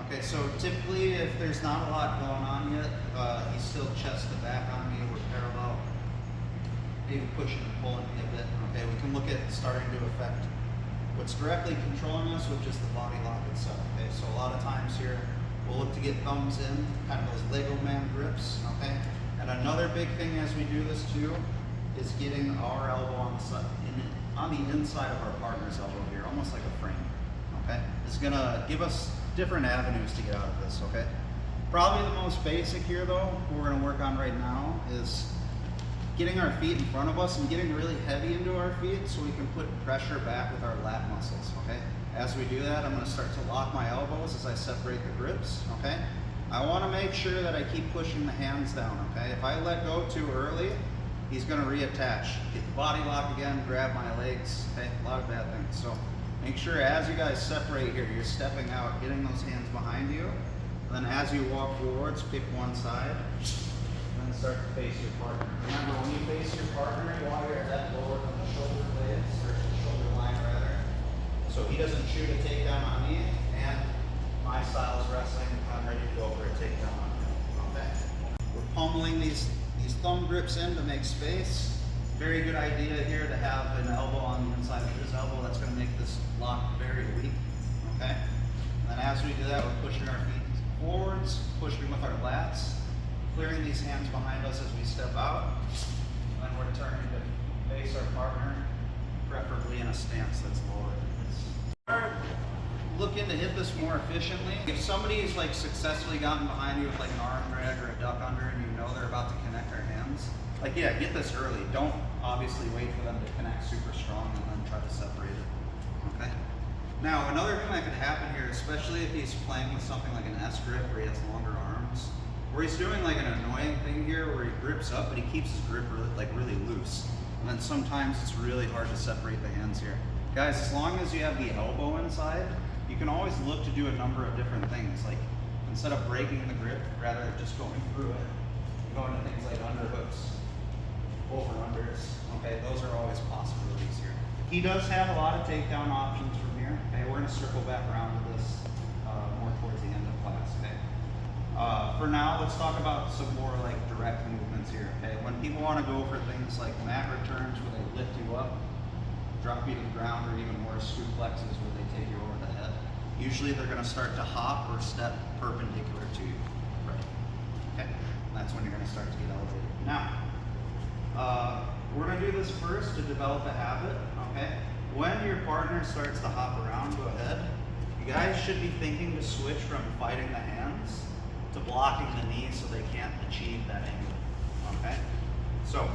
Okay, so typically if there's not a lot going on yet, he's still chest to back on me, we're parallel, maybe pushing and pulling me a bit. Okay, we can look at starting to affect what's directly controlling us, which is the body lock itself. Okay, so a lot of times here, we'll look to get thumbs in, kind of those Lego man grips, okay? And another big thing as we do this too, is getting our elbow on the inside of our partner's elbow here, almost like a frame, okay? It's gonna give us different avenues to get out of this, okay? Probably the most basic here though, what we're gonna work on right now is getting our feet in front of us and getting really heavy into our feet so we can put pressure back with our lat muscles, okay? As we do that, I'm gonna start to lock my elbows as I separate the grips, okay? I wanna make sure that I keep pushing the hands down, okay? If I let go too early, he's gonna reattach. Get the body lock again, grab my legs, okay? A lot of bad things. So make sure as you guys separate here, you're stepping out, getting those hands behind you. And then as you walk forwards, pick one side, and then start to face your partner. Remember, when you face your partner, you want your head lower than the shoulder blades, or the shoulder line rather. So he doesn't shoot a takedown on me, and my style is wrestling, I'm ready to go for a takedown on him. Okay? We're pummeling these thumb grips in to make space. Very good idea here to have an elbow on the inside of his elbow. That's going to make this lock very weak. Okay? And then as we do that, we're pushing our feet forwards, pushing with our lats, clearing these hands behind us as we step out. And then we're turning to face our partner, preferably in a stance that's lower than this. Looking to hit this more efficiently. If somebody's like successfully gotten behind you with like an arm drag or a duck under and you know they're about to connect their hands, like yeah, get this early. Don't obviously wait for them to connect super strong and then try to separate it, okay? Now another thing that could happen here, especially if he's playing with something like an S grip where he has longer arms, where he's doing like an annoying thing here where he grips up but he keeps his grip really loose. And then sometimes it's really hard to separate the hands here. Guys, as long as you have the elbow inside, you can always look to do a number of different things. Like instead of breaking the grip, rather than just going through it, you go into things like underhooks, over-unders. Okay, those are always possibilities here. He does have a lot of takedown options from here. Okay, we're gonna circle back around to this more towards the end of class, okay? For now, let's talk about some more like direct movements here, okay? When people wanna go for things like mat returns where they lift you up, drop you to the ground, or even worse, scoop flexes where they take you over the head. Usually they're gonna start to hop or step perpendicular to you, right? Okay, that's when you're gonna start to get elevated. Now, we're gonna do this first to develop a habit, okay? When your partner starts to hop around, go ahead. You guys should be thinking to switch from fighting the hands to blocking the knees so they can't achieve that angle, okay? So,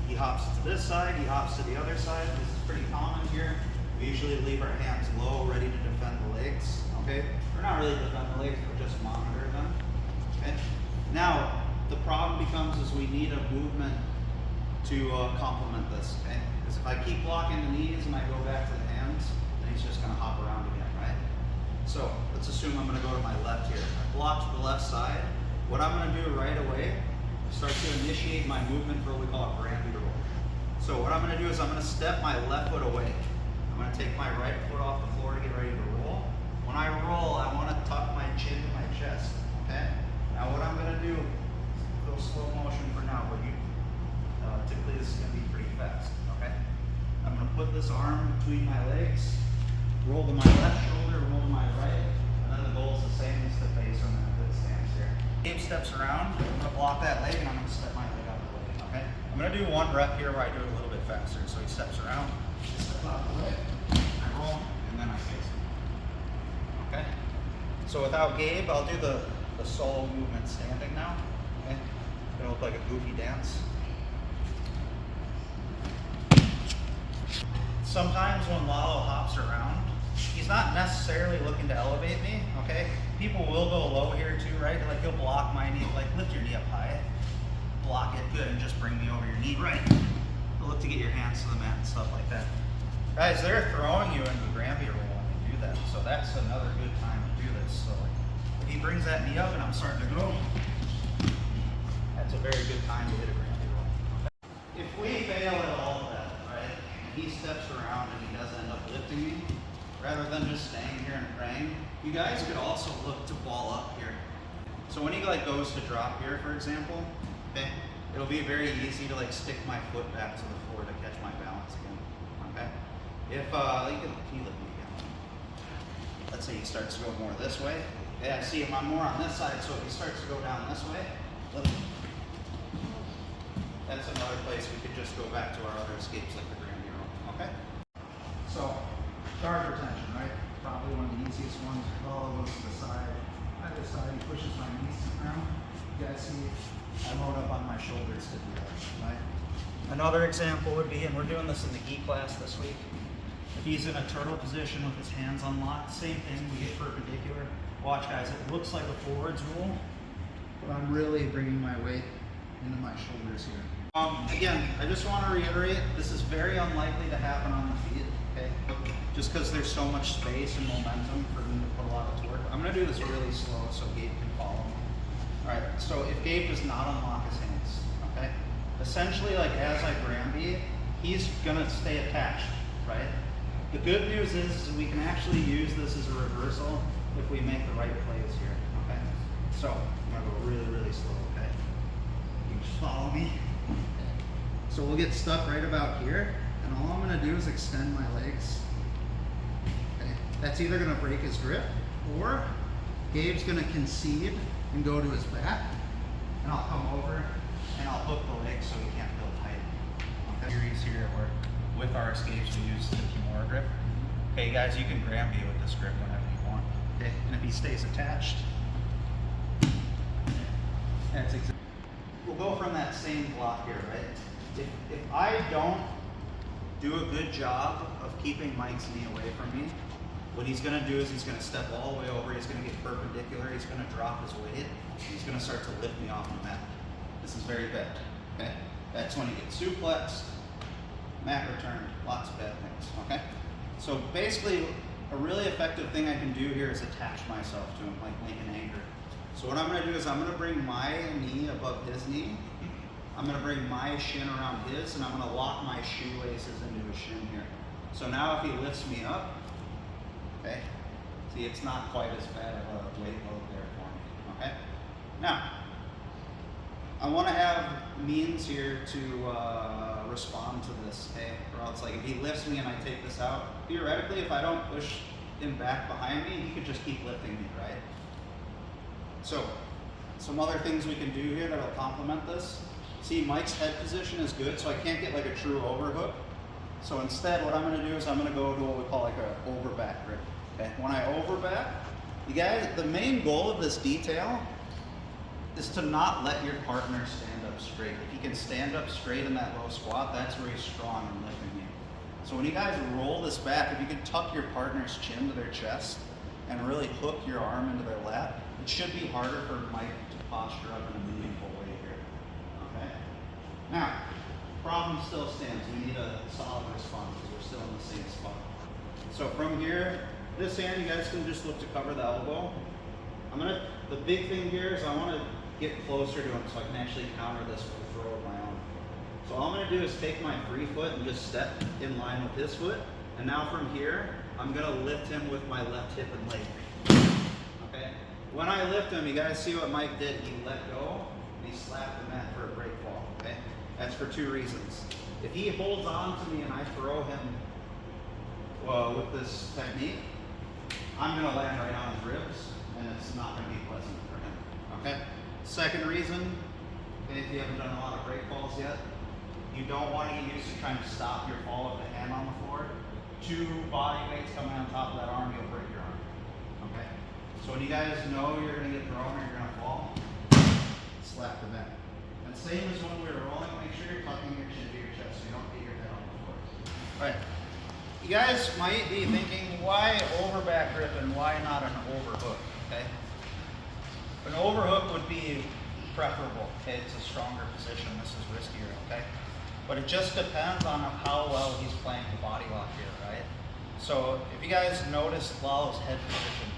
he hops to this side, he hops to the other side. This is pretty common here. We usually leave our hands low, ready to defend the legs, okay? Or not really defend the legs, but just monitor them, okay? Now, the problem becomes is we need a movement to complement this, okay? Because if I keep blocking the knees and I go back to the hands, then he's just gonna hop around again, right? So, let's assume I'm gonna go to my left here. I blocked the left side. What I'm gonna do right away, start to initiate my movement for what we call a Granby Roll. So what I'm gonna do is I'm gonna step my left foot away. I'm gonna take my right foot off the floor to get ready to roll. When I roll, I wanna tuck my chin to my chest, okay? Now what I'm gonna do, go slow motion for now, but typically this is gonna be pretty fast, okay? I'm gonna put this arm between my legs, roll to my left shoulder, roll to my right, and then the goal is the same as the face on a good stance here. Gabe steps around, I'm gonna block that leg and I'm gonna step my leg out of the way, okay? I'm gonna do one rep here where I do it a little bit faster. So he steps around, I step out of the way, I roll, and then I face him, okay? So without Gabe, I'll do the solo movement standing now, okay? It's gonna look like a goofy dance. Sometimes when Lalo hops around, he's not necessarily looking to elevate me, okay? People will go low here too, right? Like he'll block my knee, like lift your knee up high, block it good, and just bring me over your knee, right? Look to get your hands to the mat and stuff like that. Guys, they're throwing you into the Granby Roll when they do that, so that's another good time to do this. So if he brings that knee up and I'm starting to go, that's a very good time to hit a Granby Roll. If we fail at all of that, right, and he steps around and he does end up lifting me, rather than just staying here and praying, you guys could also look to like goes to drop here, for example, okay, it'll be very easy to like stick my foot back to the floor to catch my balance again, okay? If, can you lift me again? Let's say he starts to go more this way. Yeah, see, I'm more on this side, so if he starts to go down this way, lift him. That's another place we could just go back to our other escapes like the Granby Roll, okay? So, guard retention, right? Probably one of the easiest ones. Ball goes to the side. Either side, he pushes my knees to the ground. You guys see, I load up on my shoulders to do that, right? Another example would be, and we're doing this in the gi class this week, if he's in a turtle position with his hands unlocked, same thing, we get perpendicular. Watch guys, it looks like a forwards roll, but I'm really bringing my weight into my shoulders here. Again, I just want to reiterate, this is very unlikely to happen on the feet, okay? Just because there's so much space and momentum for him to put a lot of torque. I'm going to do this really slow so Gabe can follow me. Alright, so if Gabe does not unlock his hands, okay? Essentially, like as I Granby, he's going to stay attached, right? The good news is we can actually use this as a reversal if we make the right plays here, okay? So, I'm going to go really, really slow, okay? You can just follow me. So we'll get stuck right about here, and all I'm going to do is extend my legs. Okay. That's either going to break his grip, or Gabe's going to concede and go to his back, and I'll come over and I'll hook the legs so he can't feel tight. Okay. Series here where with our escapes we use the Kimura grip. Okay guys, you can Granby with this grip whenever you want. Okay, and if he stays attached, that's exactly. We'll go from that same block here, right? If I don't do a good job of keeping Mike's knee away from me, what he's going to do is he's going to step all the way over, he's going to get perpendicular, he's going to drop his weight, he's going to start to lift me off the mat. This is very bad, okay? That's when he gets suplexed, mat returned, lots of bad things, okay? So basically, a really effective thing I can do here is attach myself to him, like make an anchor. So what I'm going to do is I'm going to bring my knee above his knee, I'm going to bring my shin around his, and I'm going to lock my shoelaces into his shin here. So now if he lifts me up, okay, see it's not quite as bad of a weight load there for me, okay? Now, I want to have means here to respond to this, okay? Or else like if he lifts me and I take this out, theoretically if I don't push him back behind me, he could just keep lifting me, right? So, some other things we can do here that'll complement this. See, Mike's head position is good, so I can't get like a true overhook. So instead, what I'm going to do is I'm going to go to what we call like a overback grip. Okay, when I overback, you guys, the main goal of this detail is to not let your partner stand up straight. If he can stand up straight in that low squat, that's where he's strong and lifting you. So when you guys roll this back, if you can tuck your partner's chin to their chest and really hook your arm into their lap, it should be harder for Mike to posture up in a meaningful way here. Okay? Now, problem still stands. We need a solid response because we're still in the same spot. So from here, this hand, you guys can just look to cover the elbow. The big thing here is I want to get closer to him so I can actually counter this with a throw of my own. So all I'm going to do is take my free foot and just step in line with his foot. And now from here, I'm going to lift him with my left hip and leg. Okay? When I lift him, you guys see what Mike did. He let go and he slapped the mat for a break fall. Okay? That's for two reasons. If he holds on to me and I throw him with this technique, I'm going to land right on his ribs and it's not going to be pleasant for him. Okay? Second reason, okay, if you haven't done a lot of break falls yet, you don't want to get used to trying to stop your fall with the hand on the floor. Two body weights coming on top of that arm, you'll break your arm. Okay? So when you guys know you're going to get thrown or you're going to fall, slap the mat. And same as when we were rolling, make sure you're tucking your chin to your chest so you don't hit your head on the floor. Alright. You guys might be thinking, why overback grip and why not an overhook? Okay? An overhook would be preferable. Okay, it's a stronger position. This is riskier. Okay, but it just depends on how well he's playing the body lock here, right? So if you guys notice Lalo's head position,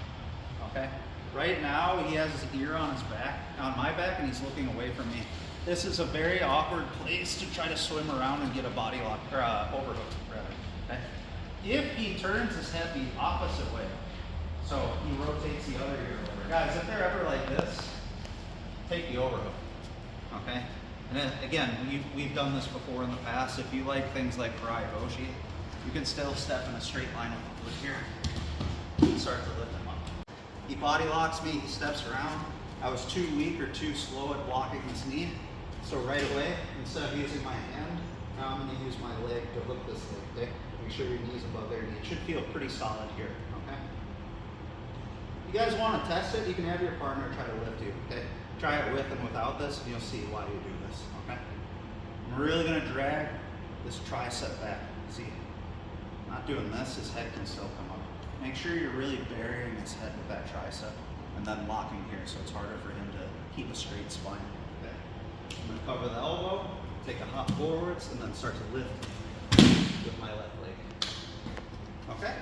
okay, right now he has his ear on his back, on my back, and he's looking away from me. This is a very awkward place to try to swim around and get a body lock or overhook, rather. Okay, if he turns his head the opposite way. So he rotates the other ear over. Guys, if they're ever like this, take the overhook, okay? And then, again, we've done this before in the past. If you like things like Karai Boshi, you can still step in a straight line with the foot here and start to lift him up. He body locks me, he steps around. I was too weak or too slow at blocking his knee. So right away, instead of using my hand, now I'm gonna use my leg to hook this leg, okay? Make sure your knee's above their knee. It should feel pretty solid here, okay? If you guys wanna test it, you can have your partner try to lift you, okay? Try it with and without this, and you'll see why you do this, okay? I'm really gonna drag this tricep back. See, not doing this, his head can still come up. Make sure you're really burying his head with that tricep and then locking here so it's harder for him to keep a straight spine. Okay. I'm gonna cover the elbow, take a hop forwards, and then start to lift with my left leg. Okay?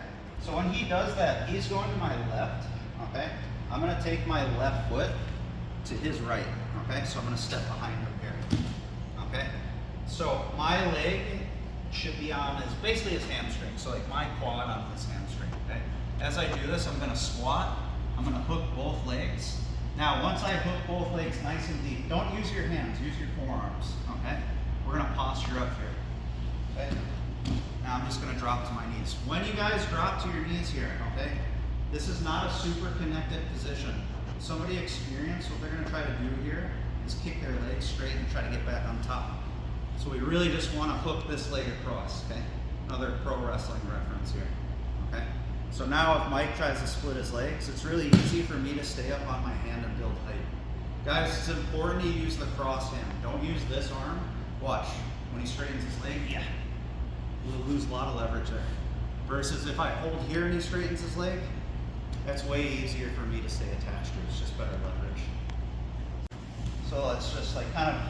So when he does that, he's going to my left, okay? I'm gonna take my left foot to his right, okay? So I'm gonna step behind him here, okay? So my leg should be on basically his hamstring, so like my quad on his hamstring, okay? As I do this, I'm gonna squat, I'm gonna hook both legs. Now, once I hook both legs nice and deep, don't use your hands, use your forearms, okay? We're gonna posture up here, okay? Now I'm just gonna drop to my knees. When you guys drop to your knees here, okay? This is not a super connected position. Somebody experienced, what they're gonna try to do here is kick their legs straight and try to get back on top. So we really just wanna hook this leg across, okay? Another pro wrestling reference here, okay? So now if Mike tries to split his legs, it's really easy for me to stay up on my hand and build height. Guys, it's important to use the cross hand. Don't use this arm. Watch, when he straightens his leg, yeah, we'll lose a lot of leverage there. Versus if I hold here and he straightens his leg, that's way easier for me to stay attached to. It's just better leverage. So let's just like kind of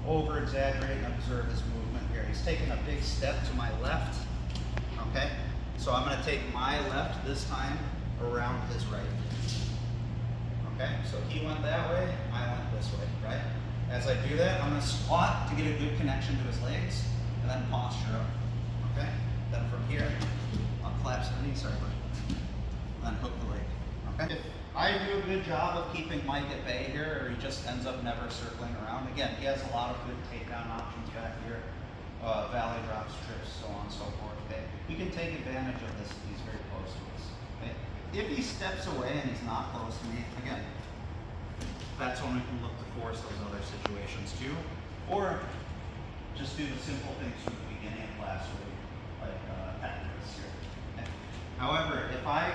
over exaggerate and observe his movement here. He's taking a big step to my left, okay? So I'm gonna take my left this time around his right. Okay, so he went that way, I went this way, right? As I do that, I'm gonna squat to get a good connection to his legs, and then posture up, okay? Then from here, I'll collapse the knee, sorry, and then hook the leg, okay? If I do a good job of keeping Mike at bay here, or he just ends up never circling around, again, he has a lot of good takedown options back here, valley drops, trips, so on and so forth, okay? We can take advantage of this if he's very close to us, okay? If he steps away and he's not close to me, again, that's when we can look to force those other situations too, or just do the simple things from the beginning of class, like tactics here. Okay? However, if I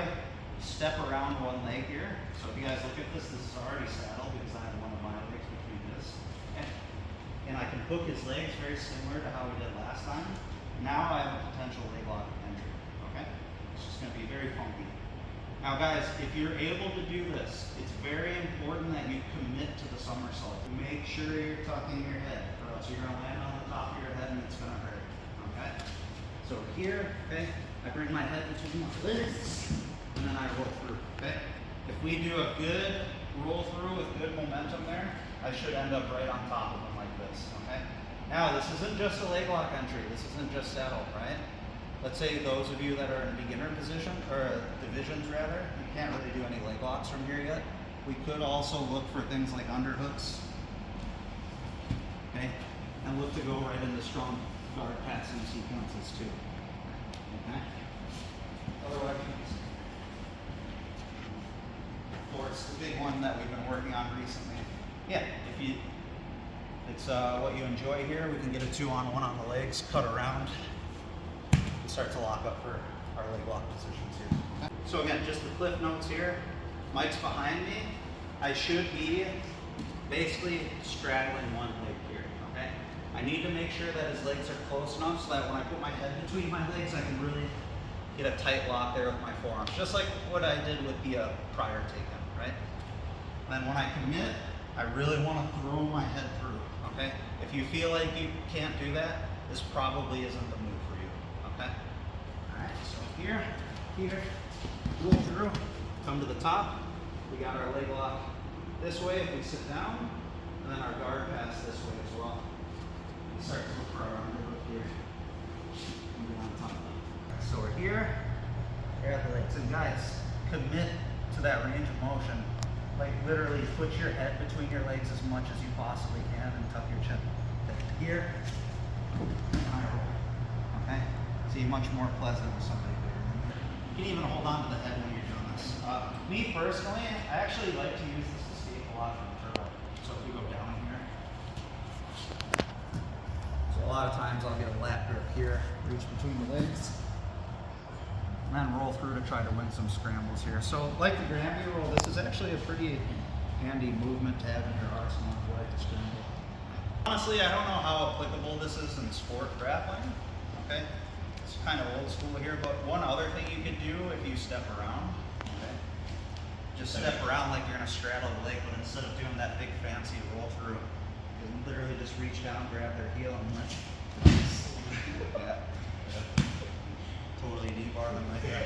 step around one leg here, so if you guys look at this, this is already saddled because I have one of my legs between this, okay? And I can hook his legs very similar to how we did last time. Now I have a potential leg lock entry, okay? It's just gonna be very funky. Now guys, if you're able to do this, it's very important that you commit to the somersault. Make sure you're tucking your head, or else you're gonna land on the top of your head and it's gonna hurt, okay? So here, okay, I bring my head between my legs, and then I roll through, okay? If we do a good roll through with good momentum there, I should end up right on top of him like this, okay? Now, this isn't just a leg lock entry, this isn't just saddle, right? Let's say those of you that are in beginner position, or divisions rather, you can't really do any leg locks from here yet. We could also look for things like underhooks, okay? And look to go right into strong guard passing sequences too, okay? Otherwise, of course, the big one that we've been working on recently. Yeah, if it's what you enjoy here, we can get a 2-on-1 on the legs, cut around, start to lock up for our leg lock positions here. Okay. So again, just the cliff notes here. Mike's behind me. I should be basically straddling one leg here, okay? I need to make sure that his legs are close enough so that when I put my head between my legs, I can really get a tight lock there with my forearms, just like what I did with the prior takedown, right? And then when I commit, I really want to throw my head through, okay? If you feel like you can't do that, this probably isn't the move. Okay. All right, so here, roll through, come to the top. We got our leg lock this way if we sit down, and then our guard pass this way as well. We start to look for our underhook here. And get on top. So we're here at the legs. And guys, commit to that range of motion. Like literally put your head between your legs as much as you possibly can and tuck your chin here. And high roll. Okay? See, much more pleasant with somebody bigger than you. You can even hold on to the head when you're doing this. Me personally, I actually like to use this escape a lot from the turtle. So if we go down here. So a lot of times I'll get a lat grip here, reach between the legs, and then roll through to try to win some scrambles here. So like the Granby Roll, this is actually a pretty handy movement to have in your arsenal if you like to scramble. Honestly, I don't know how applicable this is in sport grappling. Okay, it's kind of old school here, but one other thing you could do if you step around, okay, just step around like you're gonna straddle the leg, but instead of doing that big fancy roll through, you can literally just reach down, grab their heel, and then totally debar them right there.